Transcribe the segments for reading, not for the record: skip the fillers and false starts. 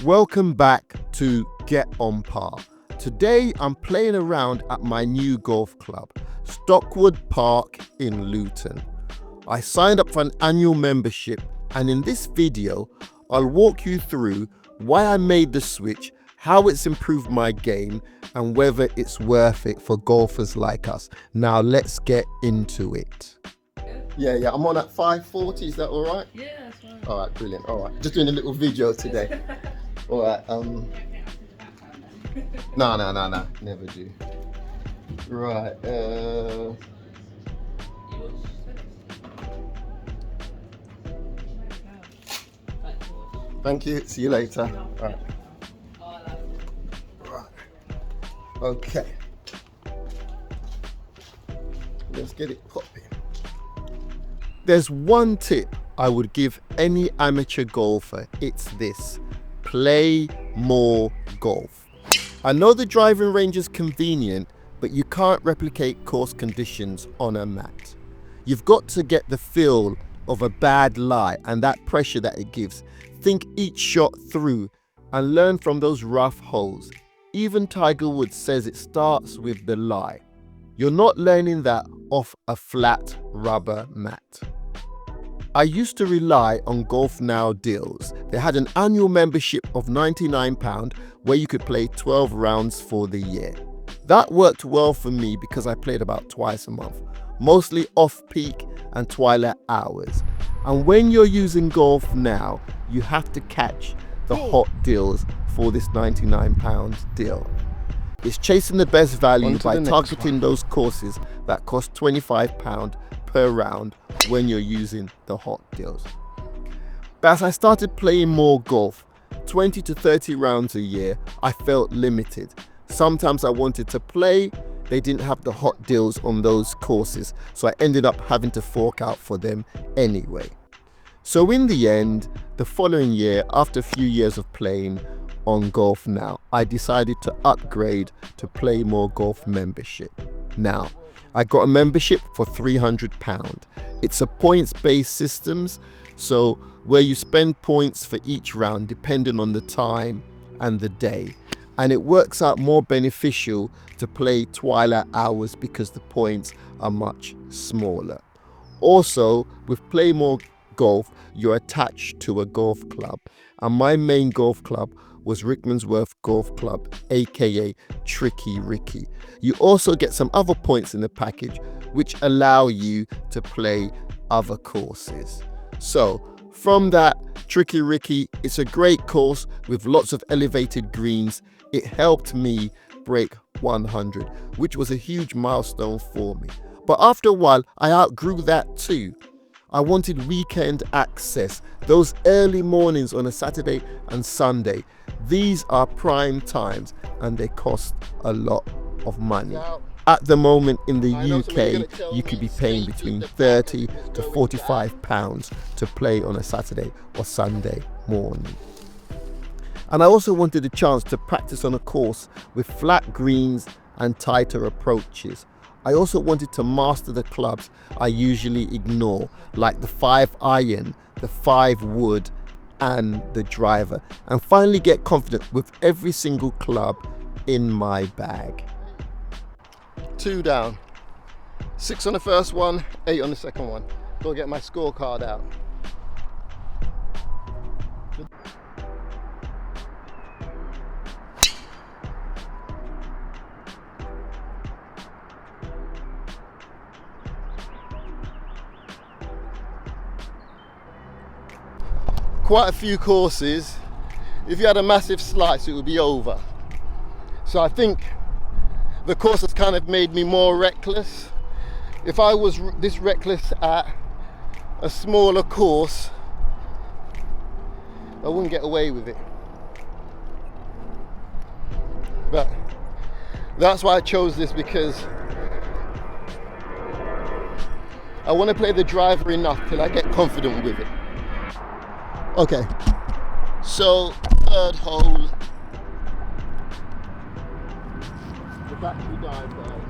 Welcome back to Get On Par. Today I'm playing around at my new golf club, Stockwood Park in Luton. I signed up for an annual membership, and in this video I'll walk you through why I made the switch, how it's improved my game, and whether it's worth it for golfers like us. Now let's get into it. Yeah, I'm on at 5:40, is that all right? Yeah, that's fine. All right, brilliant. All right, just doing a little video today. All right, no, never do. Right, thank you, see you later. All right. Right, okay. Let's get it popping. There's one tip I would give any amateur golfer. It's this: play more golf. I know the driving range is convenient, but you can't replicate course conditions on a mat. You've got to get the feel of a bad lie and that pressure that it gives. Think each shot through and learn from those rough holes. Even Tiger Woods says it starts with the lie. You're not learning that off a flat rubber mat. I used to rely on Golf Now deals. They had an annual membership of £99 where you could play 12 rounds for the year. That worked well for me because I played about twice a month, mostly off-peak and twilight hours. And when you're using Golf Now, you have to catch the hot deals for this £99 deal. It's chasing the best value by targeting those courses that cost £25 per round when you're using the hot deals. But as I started playing more golf, 20 to 30 rounds a year, I felt limited. Sometimes I wanted to play, they didn't have the hot deals on those courses, so I ended up having to fork out for them anyway. So in the end, the following year, after a few years of playing on Golf Now, I decided to upgrade to Play More Golf membership. Now, I got a membership for £300. It's a points-based system, so where you spend points for each round depending on the time and the day. And it works out more beneficial to play twilight hours because the points are much smaller. Also, with Play More Golf, you're attached to a golf club. And my main golf club was Rickmansworth Golf Club, aka Tricky Ricky. You also get some other points in the package which allow you to play other courses. So from that, Tricky Ricky, it's a great course with lots of elevated greens. It helped me break 100, which was a huge milestone for me. But after a while, I outgrew that too. I wanted weekend access, those early mornings on a Saturday and Sunday. These are prime times and they cost a lot of money. At the moment in the UK, you could be paying between £30 to £45 to play on a Saturday or Sunday morning. And I also wanted a chance to practice on a course with flat greens and tighter approaches. I also wanted to master the clubs I usually ignore, like the 5-iron, the 5-wood, and the driver, and finally get confident with every single club in my bag. 2 down, 6 on the first one, 8 on the second one. Go get my scorecard out. Quite a few courses, if you had a massive slice it would be over. So I think the course has kind of made me more reckless. If I was this reckless at a smaller course, I wouldn't get away with it. But that's why I chose this, because I want to play the driver enough till I get confident with it. Okay, so third hole, the battery died, guys.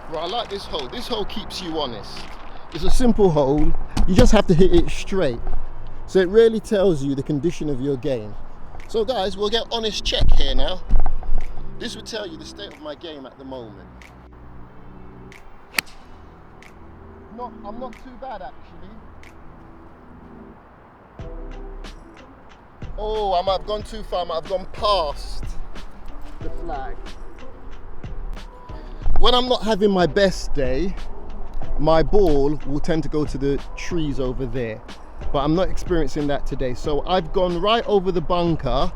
Right, I like this hole. This hole keeps you honest. It's a simple hole. You just have to hit it straight. So it really tells you the condition of your game. So guys, we'll get honest check here now. This will tell you the state of my game at the moment. I'm not too bad actually. Oh, I might have gone too far. I might have gone past the flag. When I'm not having my best day, my ball will tend to go to the trees over there. But I'm not experiencing that today. So I've gone right over the bunker,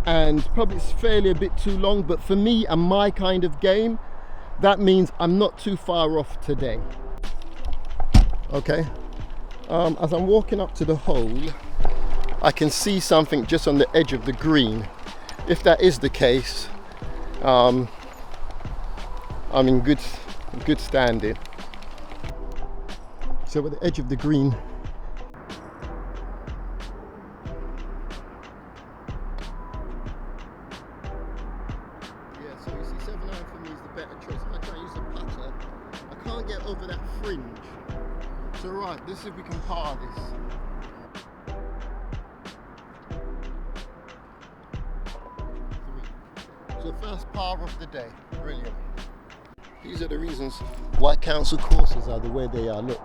and probably it's fairly a bit too long, but for me and my kind of game, that means I'm not too far off today. Okay, as I'm walking up to the hole, I can see something just on the edge of the green. If that is the case, I'm in good standing. So at the edge of the green, so you see 7-9 for me is the better choice. If I try and use the putter, I can't get over that fringe. So right, let's see if we can par this. So first par of the day, brilliant. These are the reasons why council courses are the way they are. Look,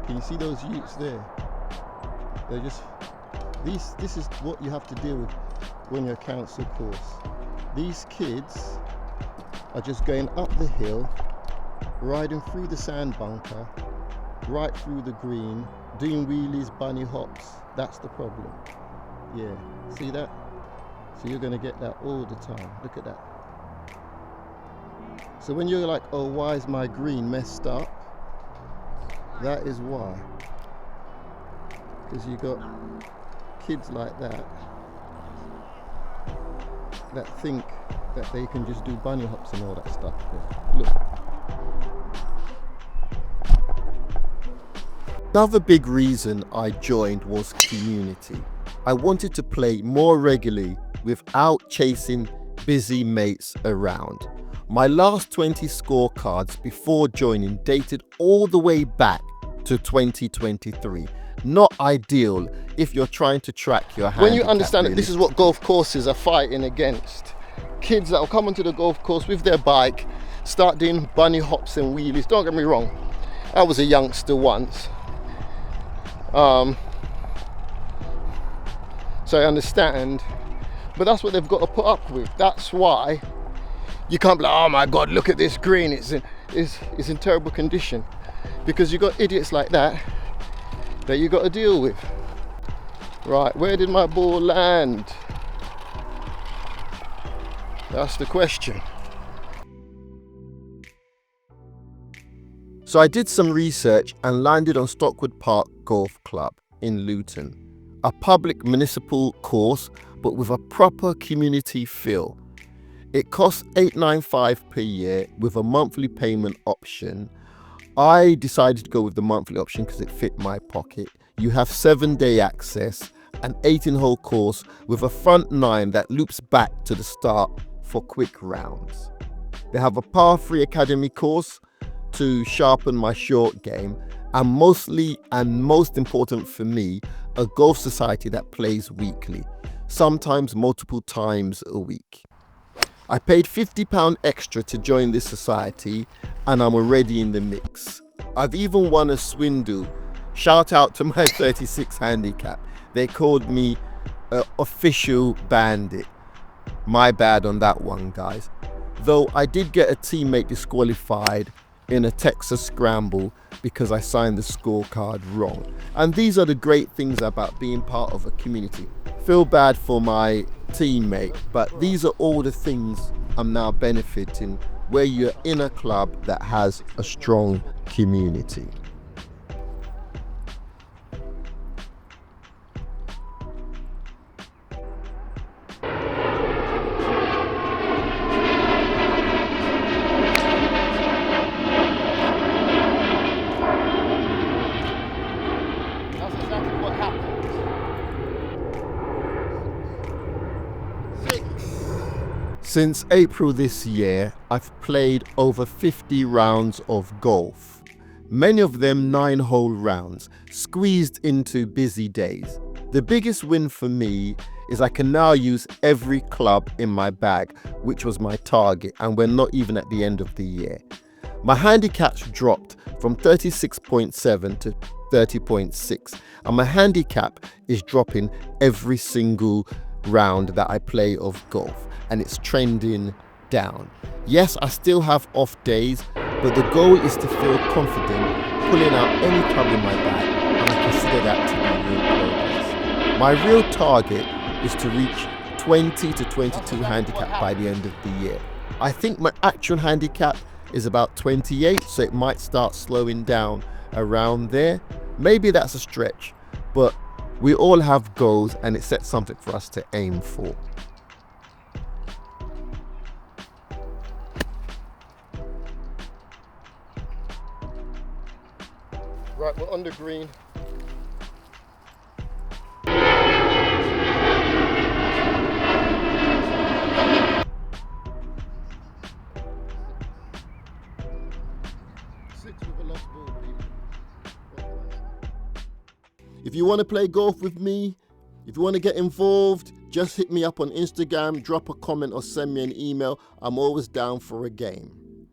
can you see those utes there? They're just, this is what you have to deal with when you're a council course. These kids are just going up the hill, riding through the sand bunker, right through the green, doing wheelies, bunny hops. That's the problem. Yeah, see that? So you're going to get that all the time. Look at that. So when you're like, oh, why is my green messed up? That is why. Because you got kids like that that think that they can just do bunny hops and all that stuff. Look. Another big reason I joined was community. I wanted to play more regularly without chasing busy mates around. My last 20 scorecards before joining dated all the way back to 2023. Not ideal if you're trying to track your handicap. When you understand that this is what golf courses are fighting against. Kids that will come onto the golf course with their bike, start doing bunny hops and wheelies. Don't get me wrong, I was a youngster once. So I understand, but that's what they've got to put up with. That's why you can't be like, oh my God, look at this green, it's in terrible condition. Because you've got idiots like that you got to deal with. Right, where did my ball land? That's the question. So I did some research and landed on Stockwood Park Golf Club in Luton. A public municipal course, but with a proper community feel. It costs $895 per year with a monthly payment option. I decided to go with the monthly option because it fit my pocket. You have 7-day access, an 18-hole course with a front 9 that loops back to the start for quick rounds. They have a par 3 academy course to sharpen my short game, and mostly and most important for me, a golf society that plays weekly, sometimes multiple times a week. I paid £50 extra to join this society and I'm already in the mix. I've even won a swindle. Shout out to my 36 handicap. They called me an official bandit. My bad on that one, guys. Though I did get a teammate disqualified in a Texas scramble because I signed the scorecard wrong. And these are the great things about being part of a community. Feel bad for my teammate, but these are all the things I'm now benefiting where you're in a club that has a strong community. Since April this year, I've played over 50 rounds of golf. Many of them 9-hole rounds, squeezed into busy days. The biggest win for me is I can now use every club in my bag, which was my target, and we're not even at the end of the year. My handicaps dropped from 36.7 to 30.6, and my handicap is dropping every single round that I play of golf, and it's trending down. Yes, I still have off days, but the goal is to feel confident pulling out any club in my bag, and I consider that to be real progress. My real target is to reach 20 to 22 handicap by the end of the year. I think my actual handicap is about 28, so it might start slowing down around there. Maybe that's a stretch, but we all have goals and it sets something for us to aim for. Right, we're on the green. If you want to play golf with me, if you want to get involved, just hit me up on Instagram, drop a comment or send me an email. I'm always down for a game.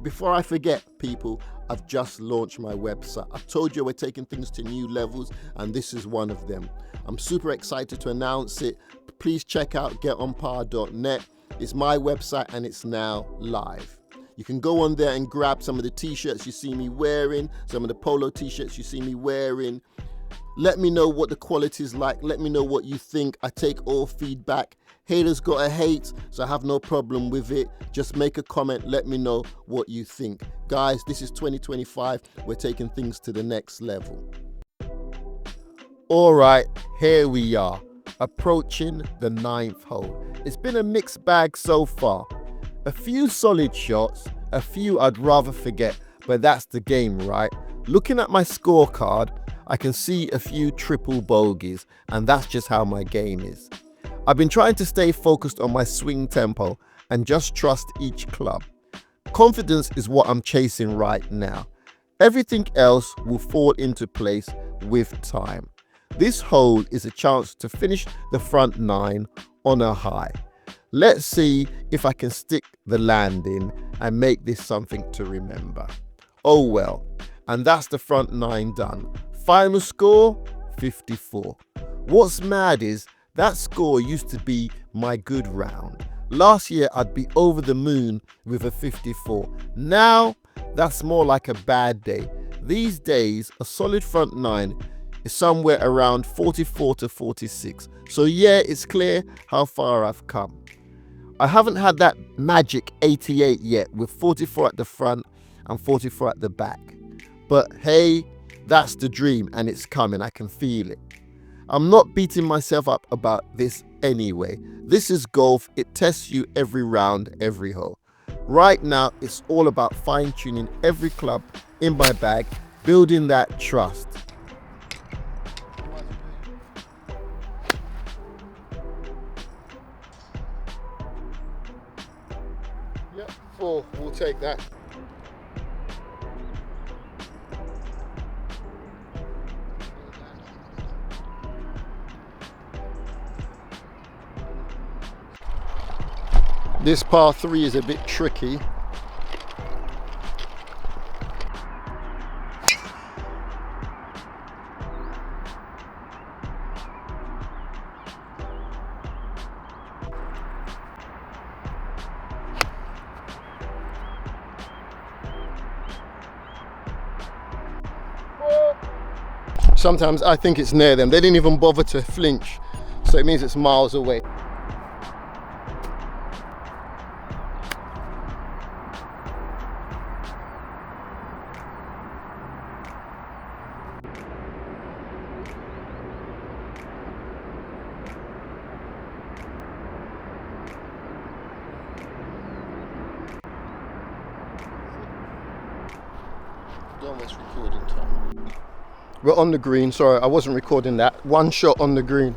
Before I forget, people, I've just launched my website. I told you we're taking things to new levels, and this is one of them. I'm super excited to announce it. Please check out getonpar.net. It's my website and it's now live. You can go on there and grab some of the t-shirts you see me wearing, some of the polo t-shirts you see me wearing. Let me know what the quality is like. Let me know what you think. I take all feedback. Haters gotta hate, so I have no problem with it. Just make a comment. Let me know what you think. Guys, this is 2025. We're taking things to the next level. All right, here we are, approaching the 9th hole. It's been a mixed bag so far. A few solid shots, a few I'd rather forget, but that's the game, right? Looking at my scorecard, I can see a few triple bogeys, and that's just how my game is. I've been trying to stay focused on my swing tempo and just trust each club. Confidence is what I'm chasing right now. Everything else will fall into place with time. This hole is a chance to finish the front 9 on a high. Let's see if I can stick the landing and make this something to remember. Oh well, and that's the front 9 done. Final score, 54. What's mad is that score used to be my good round. Last year I'd be over the moon with a 54. Now that's more like a bad day. These days a solid front 9 is somewhere around 44 to 46. So yeah, it's clear how far I've come. I haven't had that magic 88 yet with 44 at the front and 44 at the back. But hey, that's the dream and it's coming. I can feel it. I'm not beating myself up about this anyway. This is golf. It tests you every round, every hole. Right now, it's all about fine-tuning every club in my bag, building that trust. Yep, 4. We'll take that. This par 3 is a bit tricky. Sometimes I think it's near them. They didn't even bother to flinch, so it means it's miles away. Almost recording time. We're on the green. Sorry, I wasn't recording that. One shot on the green.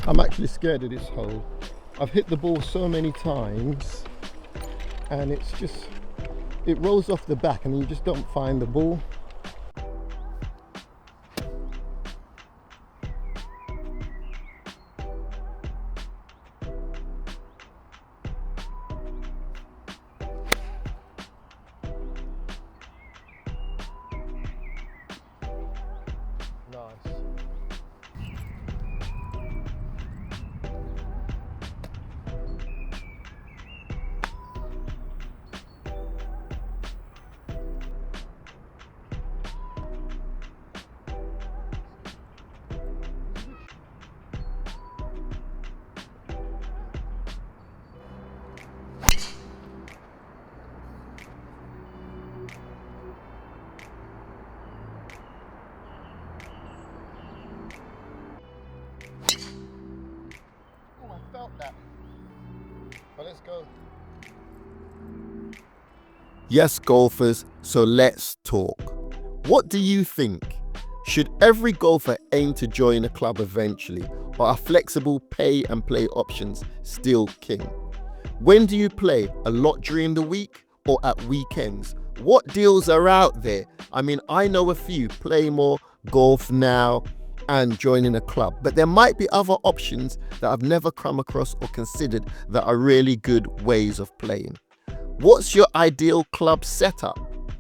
I'm actually scared of this hole. I've hit the ball so many times and it's just, it rolls off the back and you just don't find the ball. Nice. That. But let's go. Yes, golfers, so let's talk. What do you think? Should every golfer aim to join a club eventually, or are flexible pay and play options still king? When do you play? A lot during the week or at weekends? What deals are out there? I mean, I know a few: play more, golf now, and joining a club, but there might be other options that I've never come across or considered that are really good ways of playing. What's your ideal club setup?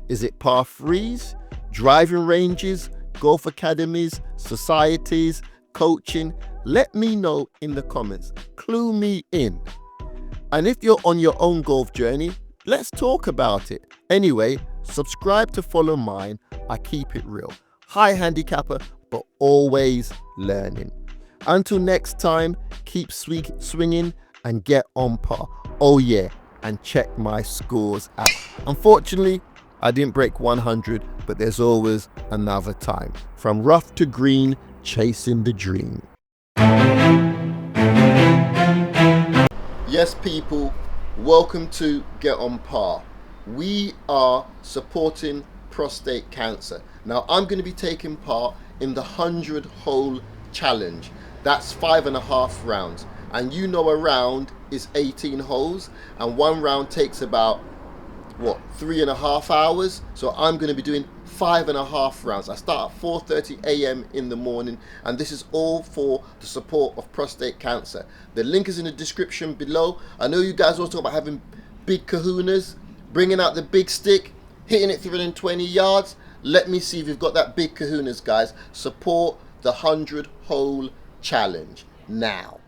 Is it par threes, driving ranges, golf academies, societies, coaching? Let me know in the comments. Clue me in. And if you're on your own golf journey, let's talk about it. Anyway, subscribe to follow mine. I keep it real. High handicapper, but always learning. Until next time, keep swinging and get on par. Oh yeah, and check my scores out. Unfortunately, I didn't break 100, but there's always another time. From rough to green, chasing the dream. Yes, people, welcome to Get On Par. We are supporting prostate cancer. Now, I'm going to be taking part in the 100-hole challenge. That's 5.5 rounds. And you know a round is 18 holes, and one round takes about, what, 3.5 hours? So I'm going to be doing 5.5 rounds. I start at 4:30 a.m. in the morning, and this is all for the support of prostate cancer. The link is in the description below. I know you guys also talk about having big kahunas, bringing out the big stick, hitting it 320 yards. Let me see if you've got that big kahunas, guys. Support the 100-hole challenge now.